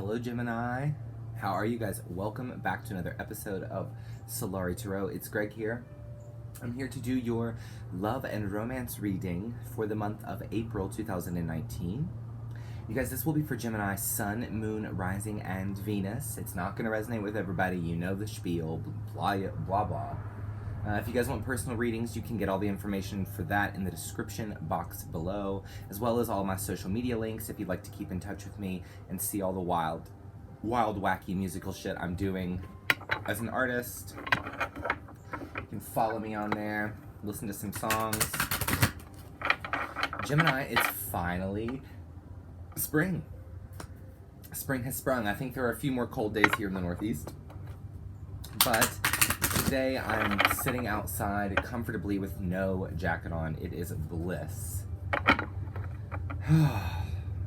Hello Gemini, how are you guys? Welcome back to another episode of Solari Tarot. It's Greg here. I'm here to do your love and romance reading for the month of April 2019. You guys, this will be for Gemini Sun, Moon, Rising, and Venus. It's not going to resonate with everybody. You know the spiel, blah, blah, blah. If you guys want personal readings, you can get all the information for that in the description box below, as well as all my social media links if you'd like to keep in touch with me and see all the wild, wacky musical shit I'm doing as an artist. You can follow me on there, listen to some songs. Gemini, it's finally spring. Spring has sprung. I think there are a few more cold days here in the Northeast, but today I'm sitting outside comfortably with no jacket on. It is bliss.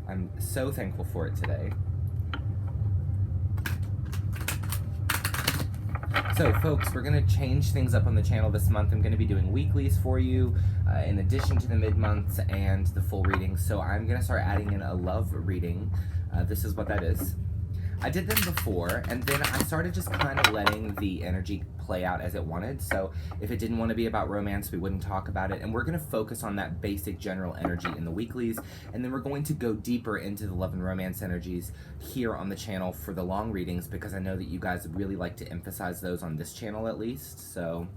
I'm so thankful for it today. So folks, we're going to change things up on the channel this month. I'm going to be doing weeklies for you in addition to the mid-months and the full readings. So I'm going to start adding in a love reading. This is what that is. I did them before, and then I started just kind of letting the energy play out as it wanted. So if it didn't want to be about romance, we wouldn't talk about it. And we're going to focus on that basic general energy in the weeklies. And then we're going to go deeper into the love and romance energies here on the channel for the long readings, because I know that you guys really like to emphasize those on this channel at least. So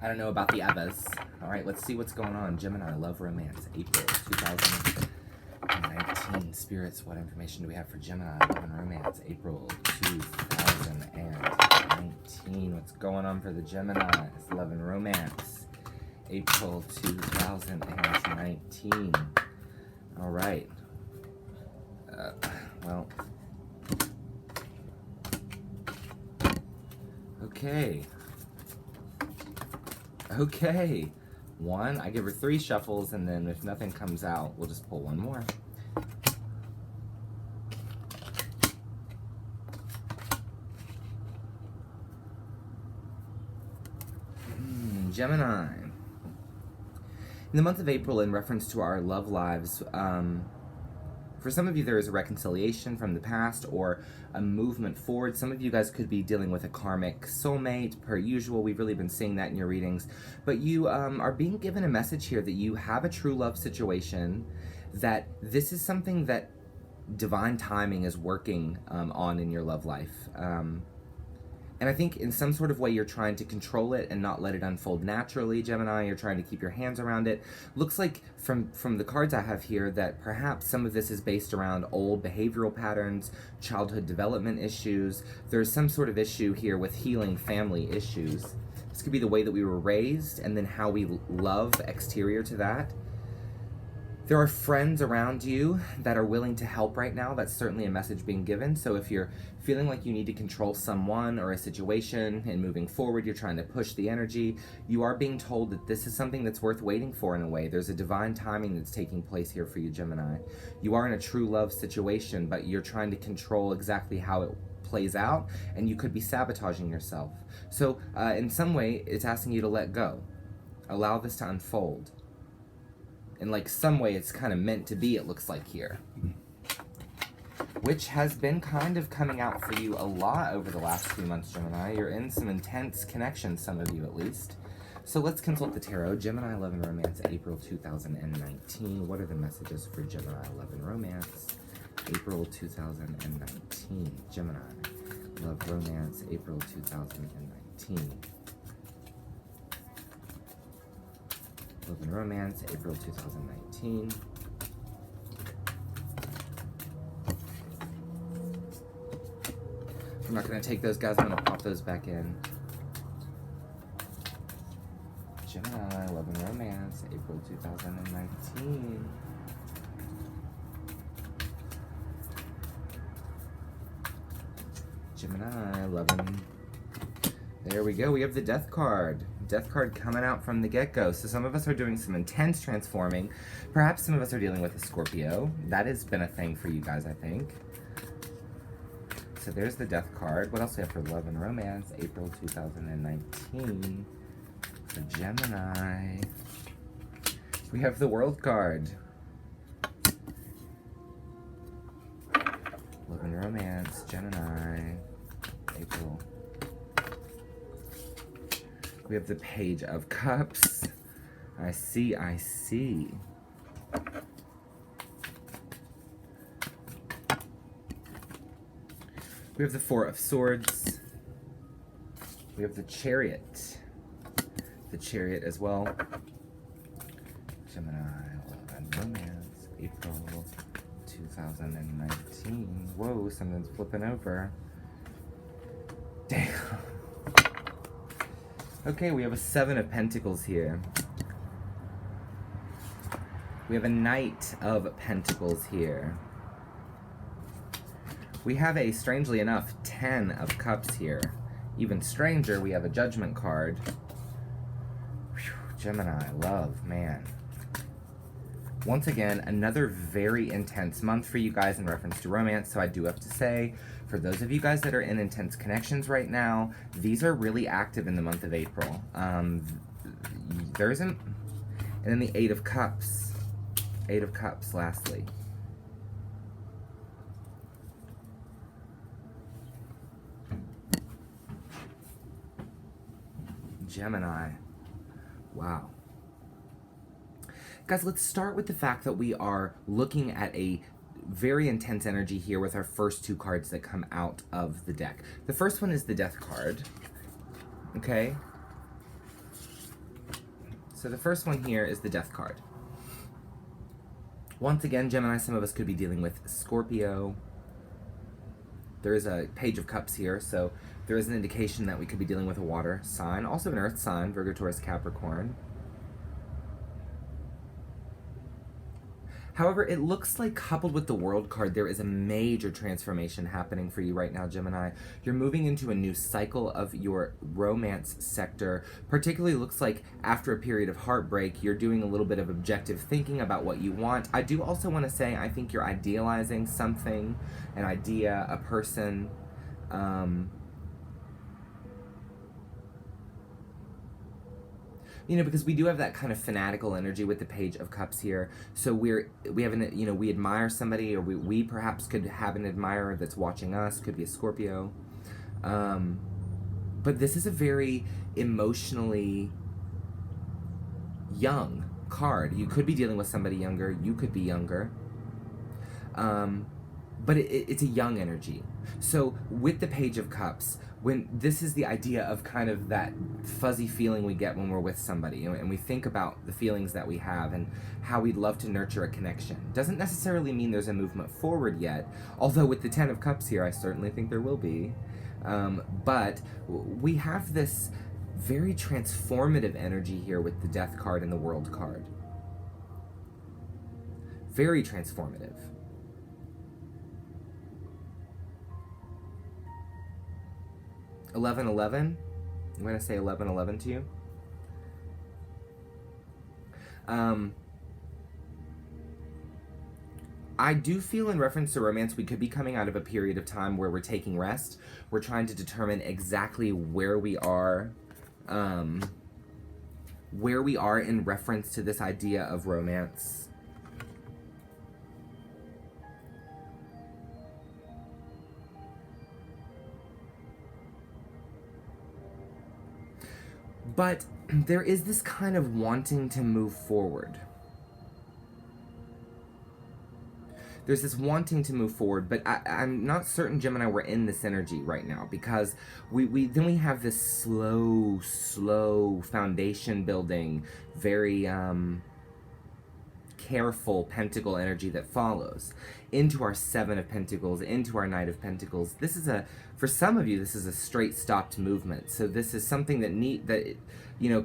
I don't know about the others. All right, let's see what's going on. Gemini, love, romance, April 2019. Spirits, what information do we have for Gemini, love and romance, April 2019? What's going on for the Gemini, love and romance, April 2019? All right. Well. Okay. Okay. One, I give her 3 shuffles, and then if nothing comes out, we'll just pull one more. Gemini. In the month of April, in reference to our love lives, for some of you there is a reconciliation from the past or a movement forward. Some of you guys could be dealing with a karmic soulmate, per usual. We've really been seeing that in your readings. But you are being given a message here that you have a true love situation, that this is something that divine timing is working on in your love life. And I think in some sort of way you're trying to control it and not let it unfold naturally, Gemini. You're trying to keep your hands around it. Looks like from the cards I have here that perhaps some of this is based around old behavioral patterns, childhood development issues. There's some sort of issue here with healing family issues. This could be the way that we were raised and then how we love exterior to that. There are friends around you that are willing to help right now. That's certainly a message being given. So if you're feeling like you need to control someone or a situation and moving forward, you're trying to push the energy, you are being told that this is something that's worth waiting for in a way. There's a divine timing that's taking place here for you, Gemini. You are in a true love situation, but you're trying to control exactly how it plays out, and you could be sabotaging yourself. So in some way, it's asking you to let go. Allow this to unfold. In like some way it's kind of meant to be, it looks like here. Which has been kind of coming out for you a lot over the last few months, Gemini. You're in some intense connections, some of you at least. So let's consult the tarot. Gemini, love and romance, April 2019. What are the messages for Gemini, love and romance, April 2019? Gemini, love, romance, April 2019. Love and romance, April 2019. I'm not going to take those, guys. I'm going to pop those back in. Gemini, love and romance, April 2019. Gemini, love and... There we go. We have the Death card. Death card coming out from the get-go. So some of us are doing some intense transforming. Perhaps some of us are dealing with a Scorpio. That has been a thing for you guys, I think. So there's the Death card. What else do we have for love and romance? April 2019. For Gemini. We have the World card. Gemini, April. We have the Page of Cups. I see, I see. We have the Four of Swords. We have the Chariot. The Chariot as well. Gemini, love and romance, April 2019. Whoa, something's flipping over. Damn. Okay, we have a Seven of Pentacles here. We have a Knight of Pentacles here. We have a, strangely enough, 10 of Cups here. Even stranger, we have a Judgment card. Whew, Gemini, love, man. Once again, another very intense month for you guys in reference to romance, so I do have to say, for those of you guys that are in intense connections right now, these are really active in the month of April. There isn't... And then the Eight of Cups. Eight of Cups, lastly. Gemini. Wow. Guys, let's start with the fact that we are looking at a very intense energy here with our first two cards that come out of the deck. The first one is the Death card. Okay? So the first one here is the Death card. Once again, Gemini, some of us could be dealing with Scorpio. There is a Page of Cups here, so there is an indication that we could be dealing with a water sign. Also an earth sign, Virgo, Taurus, Capricorn. However, it looks like coupled with the World card, there is a major transformation happening for you right now, Gemini. You're moving into a new cycle of your romance sector. Particularly looks like after a period of heartbreak, you're doing a little bit of objective thinking about what you want. I do also want to say, I think you're idealizing something, an idea, a person. You know, because we do have that kind of fanatical energy with the Page of Cups here. So we have an, you know, we admire somebody, or we perhaps could have an admirer that's watching us, could be a Scorpio. But this is a very emotionally young card. You could be dealing with somebody younger, you could be younger. But it's a young energy. So with the Page of Cups, when this is the idea of kind of that fuzzy feeling we get when we're with somebody, and we think about the feelings that we have and how we'd love to nurture a connection. Doesn't necessarily mean there's a movement forward yet, although with the Ten of Cups here, I certainly think there will be. But we have this very transformative energy here with the Death card and the World card. Very transformative. 11-11. I'm going to say 11-11 to you. I do feel in reference to romance, we could be coming out of a period of time where we're taking rest. We're trying to determine exactly where we are in reference to this idea of romance. But there is this kind of wanting to move forward. There's this wanting to move forward, but I'm not certain, Gemini, we're in this energy right now, because we have this slow foundation building, very careful pentacle energy that follows into our Seven of Pentacles, into our Knight of Pentacles. This is for some of you, this is a straight stopped movement. So this is something that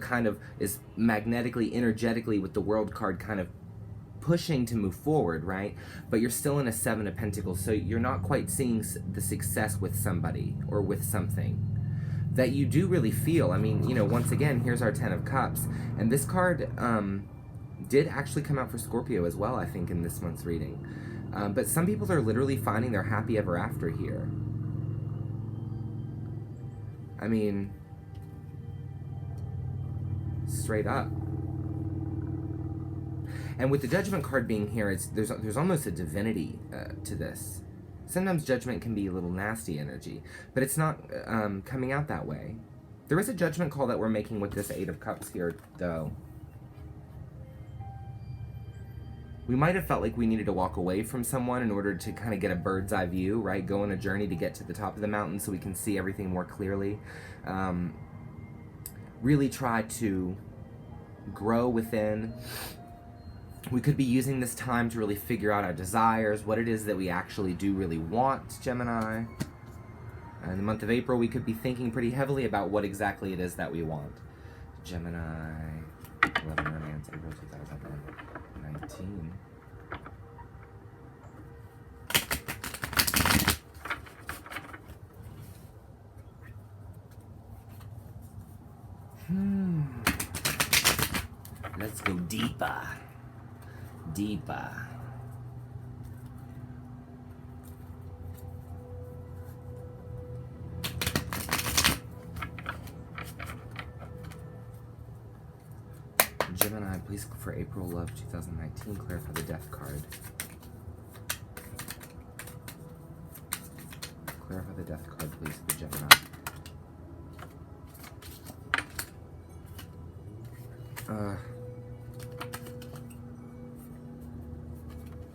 kind of is magnetically, energetically with the World card kind of pushing to move forward, right? But you're still in a Seven of Pentacles, so you're not quite seeing the success with somebody or with something that you do really feel. I mean, once again, here's our Ten of Cups, and this card did actually come out for Scorpio as well, I think, in this month's reading. But some people are literally finding their happy ever after here. I mean, straight up. And with the Judgment card being here, there's almost a divinity to this. Sometimes judgment can be a little nasty energy, but it's not coming out that way. There is a judgment call that we're making with this Eight of Cups here, though. We might have felt like we needed to walk away from someone in order to kind of get a bird's eye view, right? Go on a journey to get to the top of the mountain so we can see everything more clearly. Really try to grow within. We could be using this time to really figure out our desires, what it is that we actually do really want, Gemini. In the month of April, we could be thinking pretty heavily about what exactly it is that we want. Gemini, 11 Romance, April 2019. Let's go deeper. Deeper. Gemini, please, for April Love 2019, clarify the Death card. Clarify the Death card, please, for Gemini.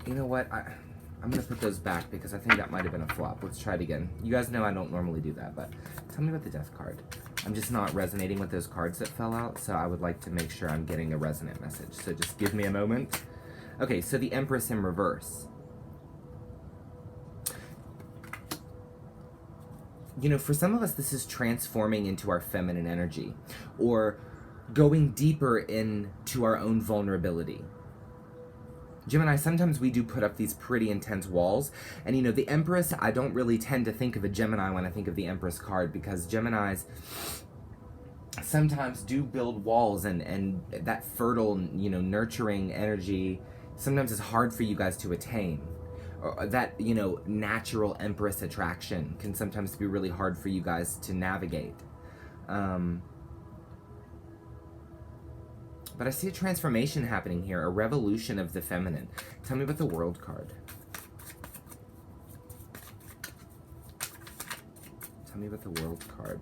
You know what? I'm going to put those back because I think that might have been a flop. Let's try it again. You guys know I don't normally do that, but tell me about the Death card. I'm just not resonating with those cards that fell out, so I would like to make sure I'm getting a resonant message. So just give me a moment. Okay, so the Empress in reverse. You know, for some of us, this is transforming into our feminine energy, or going deeper into our own vulnerability. Gemini, sometimes we do put up these pretty intense walls, and you know, the Empress, I don't really tend to think of a Gemini when I think of the Empress card, because Geminis sometimes do build walls, and that fertile, you know, nurturing energy sometimes is hard for you guys to attain. Or that, you know, natural Empress attraction can sometimes be really hard for you guys to navigate. But I see a transformation happening here, a revolution of the feminine. Tell me about the World card. Tell me about the World card.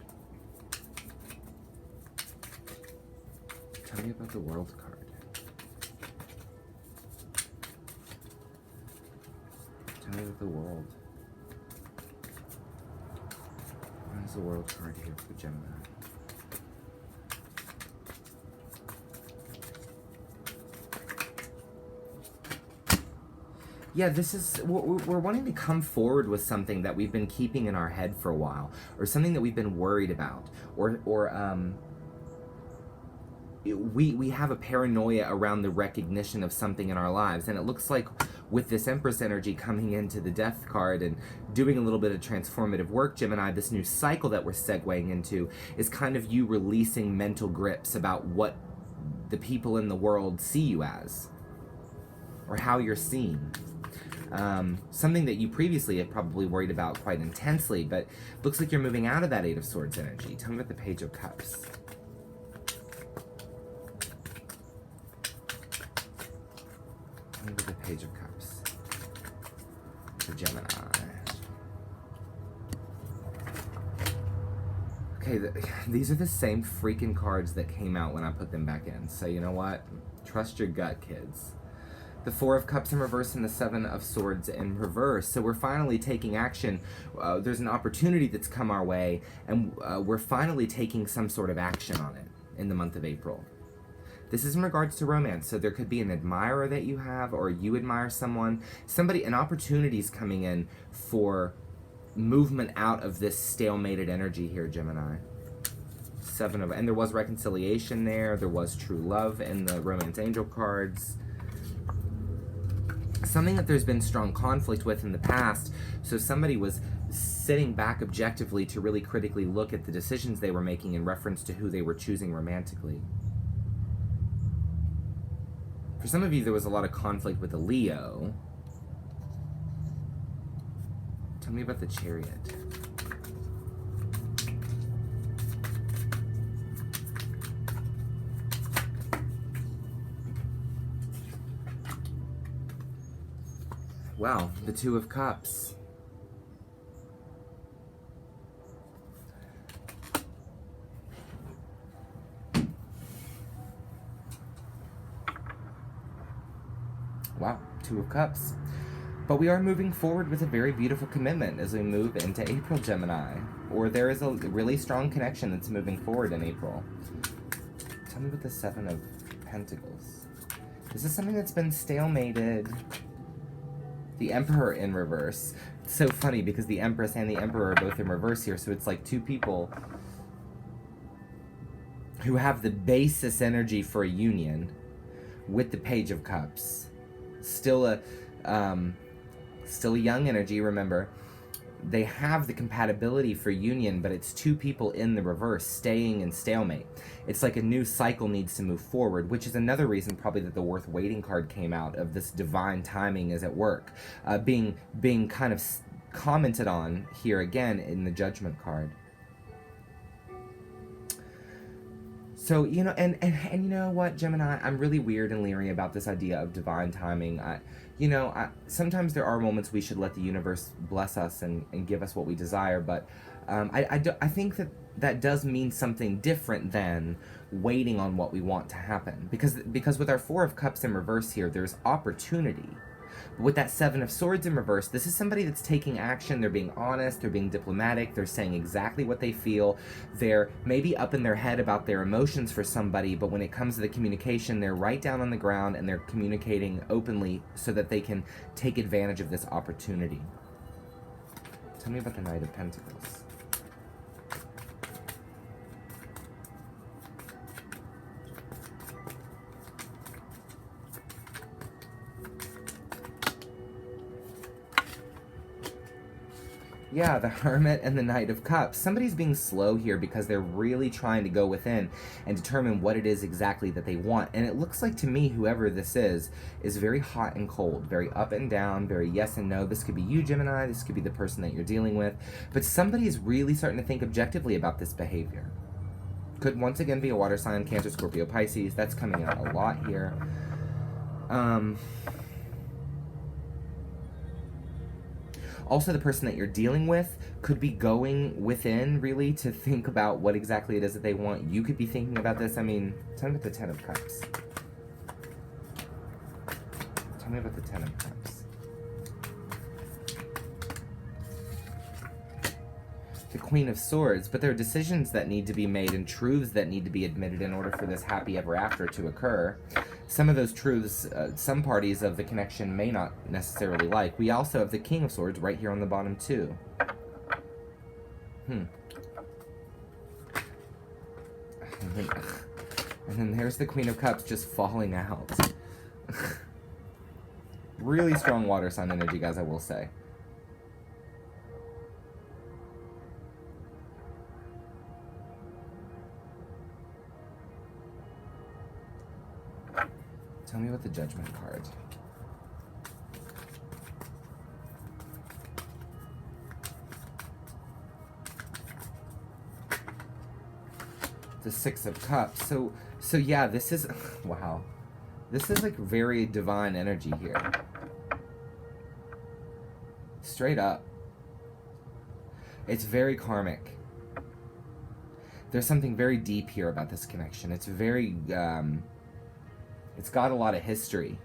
Tell me about the World card. Tell me about the World. What is the World card here for Gemini? Yeah, this is, we're wanting to come forward with something that we've been keeping in our head for a while, or something that we've been worried about, or we have a paranoia around the recognition of something in our lives, and it looks like with this Empress energy coming into the Death card and doing a little bit of transformative work, Gemini, this new cycle that we're segueing into is kind of you releasing mental grips about what the people in the world see you as, or how you're seen. Something that you previously have probably worried about quite intensely, but looks like you're moving out of that Eight of Swords energy. Tell me about the Page of Cups. Tell me about the Page of Cups for Gemini. Okay, these are the same freaking cards that came out when I put them back in. So you know what? Trust your gut, kids. The Four of Cups in reverse and the Seven of Swords in reverse. So we're finally taking action. There's an opportunity that's come our way, and we're finally taking some sort of action on it in the month of April. This is in regards to romance. So there could be an admirer that you have, or you admire someone. An opportunity is coming in for movement out of this stalemated energy here, Gemini. And there was reconciliation there. There was true love in the Romance Angel cards. Something that there's been strong conflict with in the past, so somebody was sitting back objectively to really critically look at the decisions they were making in reference to who they were choosing romantically. For some of you, there was a lot of conflict with the Leo. Tell me about the Chariot. Wow, the Two of Cups. Two of Cups. But we are moving forward with a very beautiful commitment as we move into April, Gemini. Or there is a really strong connection that's moving forward in April. Tell me about the Seven of Pentacles. This is something that's been stalemated. The Emperor in reverse. It's so funny because the Empress and the Emperor are both in reverse here. So it's like two people who have the basis energy for a union with the Page of Cups. Still a young energy, remember. They have the compatibility for union, but it's two people in the reverse, staying in stalemate. It's like a new cycle needs to move forward, which is another reason probably that the Worth Waiting card came out, of this divine timing is at work. Being kind of commented on here again in the Judgment card. So, you know, and you know what, Gemini, I'm really weird and leery about this idea of divine timing. Sometimes there are moments we should let the universe bless us and give us what we desire, but I think that does mean something different than waiting on what we want to happen. Because with our Four of Cups in reverse here, there's opportunity. With that Seven of Swords in reverse, this is somebody that's taking action. They're being honest, they're being diplomatic, they're saying exactly what they feel. They're maybe up in their head about their emotions for somebody, but when it comes to the communication, they're right down on the ground and they're communicating openly so that they can take advantage of this opportunity. Tell me about the Knight of Pentacles. Yeah, the Hermit and the Knight of Cups. Somebody's being slow here because they're really trying to go within and determine what it is exactly that they want. And it looks like to me, whoever this is very hot and cold, very up and down, very yes and no. This could be you, Gemini. This could be the person that you're dealing with. But somebody's really starting to think objectively about this behavior. Could once again be a water sign, Cancer, Scorpio, Pisces. That's coming out a lot here. Also, the person that you're dealing with could be going within, really, to think about what exactly it is that they want. You could be thinking about this. I mean, tell me about the Ten of Cups. Tell me about the Ten of Cups. The Queen of Swords. But there are decisions that need to be made and truths that need to be admitted in order for this happy ever after to occur. Some of those truths, some parties of the connection may not necessarily like. We also have the King of Swords right here on the bottom, too. And then there's the Queen of Cups just falling out. Really strong water sign energy, guys, I will say. Tell me about the Judgment card. The Six of Cups. So yeah, this is, wow. This is like very divine energy here. Straight up. It's very karmic. There's something very deep here about this connection. It's very, it's got a lot of history.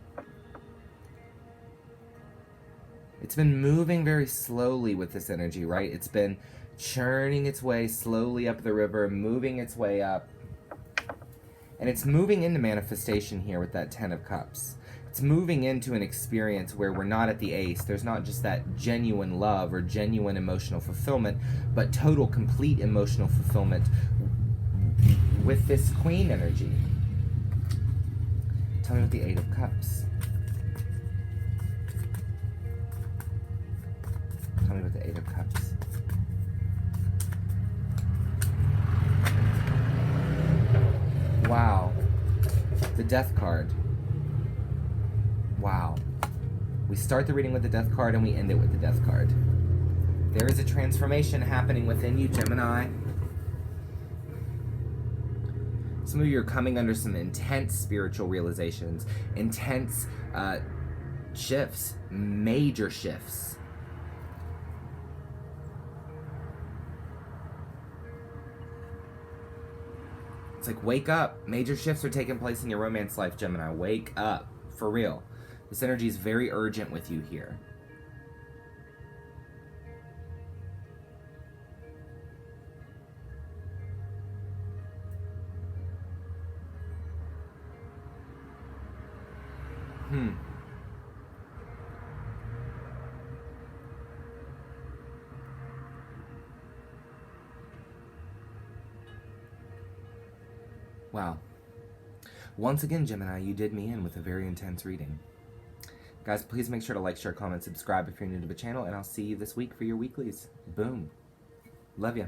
It's been moving very slowly with this energy, right? It's been churning its way slowly up the river, moving its way up. And it's moving into manifestation here with that Ten of Cups. It's moving into an experience where we're not at the Ace. There's not just that genuine love or genuine emotional fulfillment, but total, complete emotional fulfillment with this Queen energy. Tell me about the Eight of Cups. Tell me about the Eight of Cups. Wow. The Death card. Wow. We start the reading with the Death card and we end it with the Death card. There is a transformation happening within you, Gemini. Some of you are coming under some intense spiritual realizations, intense shifts, major shifts. It's like, wake up. Major shifts are taking place in your romance life, Gemini. Wake up. For real. This energy is very urgent with you here. Wow. Once again, Gemini, you did me in with a very intense reading. Guys, please make sure to like, share, comment, subscribe if you're new to the channel, and I'll see you this week for your weeklies. Boom. Love ya.